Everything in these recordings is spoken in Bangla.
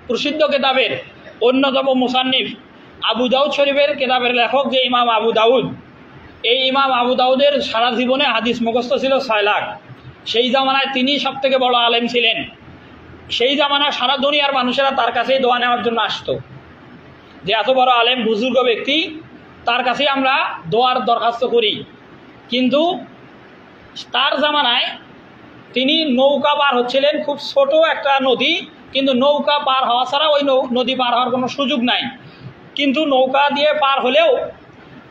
প্রসিদ্ধ কেতাবের অন্যতম মুসান্নিফ আবু দাউদ শরীফের কেতাবের লেখক যে ইমাম আবু দাউদ, এই ইমাম আবু দাউদের সারা জীবনে হাদিস মুখস্থ ছিল 6 লাখ। সেই জামানায় তিনি সবথেকে বড় আলেম ছিলেন। সেই জামানায় সারা দুনিয়ার মানুষেরা তার কাছেই দোয়া নেওয়ার জন্য আসতো, যে এত বড় আলেম বুজুর্গ ব্যক্তি, তার কাছেই আমরা দোয়ার দরখাস্ত করি। কিন্তু তার জামানায় তিনি নৌকা পার হচ্ছিলেন, খুব ছোট একটা নদী, কিন্তু নৌকা পার হওয়া ছাড়া ওই নদী পার হওয়ার কোনো সুযোগ নাই। কিন্তু নৌকা দিয়ে পার হলেও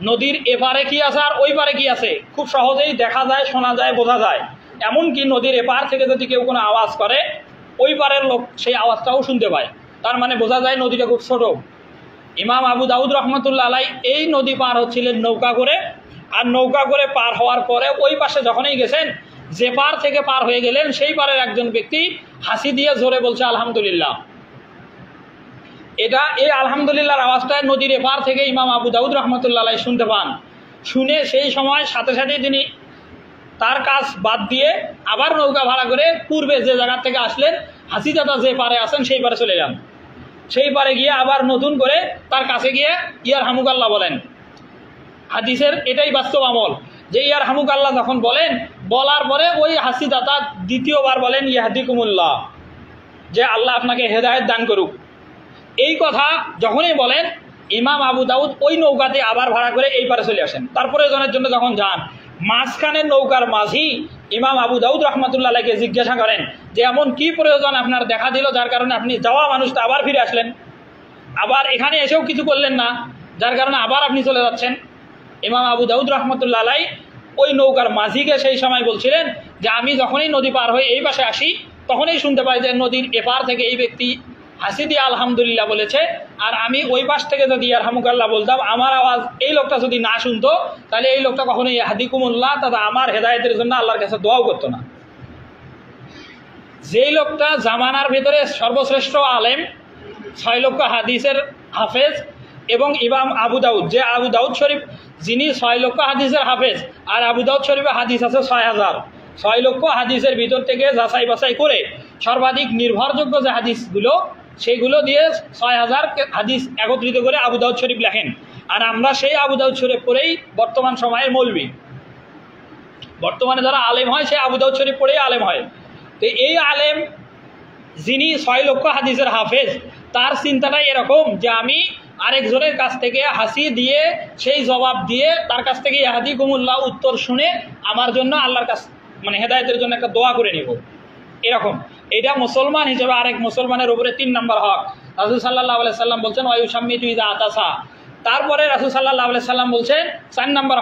নদীর এপারে কি আছে আর ওই পারে কি আছে খুব সহজেই দেখা যায়, শোনা যায়, বোঝা যায়। এমনকি নদীর এপার থেকে যদি কেউ কোনো আওয়াজ করে, ওই পারের লোক সেই আওয়াজটাও শুনতে পায়। তার মানে বোঝা যায় নদীটা খুব ছোট। ইমাম আবু দাউদ রহমতুল্লাহ আলাই এই নদী পার হচ্ছিলেন নৌকা করে, আর নৌকা করে পার হওয়ার পরে ওই পাশে যখনই গেছেন, যে পার থেকে পার হয়ে গেলেন সেই পারের একজন ব্যক্তি হাসি দিয়ে জোরে বলছে আলহামদুলিল্লাহ। এই আলহামদুলিল্লাহর আওয়াজটা নদীর এপার থেকে ইমাম আবু দাউদ রহমতুল্লাহ আলাই শুনতে পান। শুনে সেই সময় সাথে সাথেই তিনি তার কাজ বাদ দিয়ে আবার নৌকা ভাড়া করে পূর্বে যে জায়গা থেকে আসলেন, হাসি দাদা যে পারে আছেন সেই পারে চলে যান। সেই পারে গিয়ে আবার নতুন করে তার কাছে গিয়ে ইয়ার হামুকাল্লাহ বলেন। হাদিসের এটাই বাস্তব আমল, যে ইয়ার হামুকাল্লাহ যখন বলেন, বলার পরে ওই হাসি দাতা দ্বিতীয়বার বলেন ইয়াহদিকুমুল্লাহ, যে আল্লাহ আপনাকে হেদায়েত দান করুক। এই কথা যখনই বলেন, ইমাম আবু দাউদ ওই নৌকাতে আবার ভাড়া করে এই পারে চলে আসেন। তারপরে জনের জন্য যখন যান, মাঝখানের নৌকার মাঝি ইমাম আবু দাউদ রহমতুল্লাহ আলাইকে জিজ্ঞাসা করেন যে এমন কি প্রয়োজন আপনার দেখা দিল যার কারণে আপনি যাওয়া মানুষটা আবার ফিরে আসলেন, আবার এখানে এসেও কিছু করলেন না, যার কারণে আবার আপনি চলে যাচ্ছেন। ইমাম আবু দাউদ রহমতুল্লাহ আলাই ওই নৌকার মাঝিকে সেই সময় বলছিলেন যে আমি যখনই নদী পার হয়ে এই পাশে আসি, তখনই শুনতে পাই যে নদীর এপার থেকে এই ব্যক্তি হাসি দিয়ে আলহামদুলিল্লাহ বলেছে, আর আমি ওই পাশ থেকে যদি ইয়ারহামুকাল্লাহ বলতাম, আমার আওয়াজ এই লোকটা যদি না শুনতো, তাহলে এই লোকটা কখনোই ইয়াহদিকুমুল্লাহ তথা আমার হেদায়েতের জন্য আল্লাহর কাছে দোয়াও করতো না। যেই লোকটা জামানার ভেতরে সর্বশ্রেষ্ঠ আলেম, 6 লক্ষ হাদিসের হাফেজ, এবং ইমাম আবু দাউদ, যে আবু দাউদ শরীফ যিনি 6 লক্ষ হাদিসের হাফেজ, আর আবু দাউদ শরীফে হাদিস আছে 6000। 6 লক্ষ হাদিসের ভিতর থেকে যাচাই বাছাই করে সর্বাধিক নির্ভরযোগ্য যে হাদিসগুলো, সেইগুলো দিয়ে 6000 হাদিস একত্রিত করে আবু দাউদ শরীফ লেখেন। আর আমরা সেই আবু দাউদ শরীফ পড়েই বর্তমান সময়ের মৌলবি, বর্তমানে যারা আলেম হয় সে আবু দাউদ শরীফ পড়েই আলেম হয়। তো এই আলেম যিনি 6 লক্ষ হাদিসের হাফেজ, তার চিন্তাটাই এরকম যে আমি আরেকজনের কাছ থেকে হাসি দিয়ে সেই জবাব দিয়ে তার কাছ থেকে ইয়াহদিকুমুল্লাহ উত্তর শুনে আমার জন্য আল্লাহর কাছ মানে হেদায়েতের জন্য একটা দোয়া করে নিব, এরকম। এটা মুসলমান হিসেবে আরেক মুসলমানের উপরে 3 নম্বর হক। রাসূল সাল্লাল্লাহু আলাইহি সাল্লাম বলছেন ওয়ায়ুসাম্মিতু ইযা আতাসা। তারপরে রাসূল সাল্লাল্লাহু আলাইহি সাল্লাম বলছেন 4 নম্বর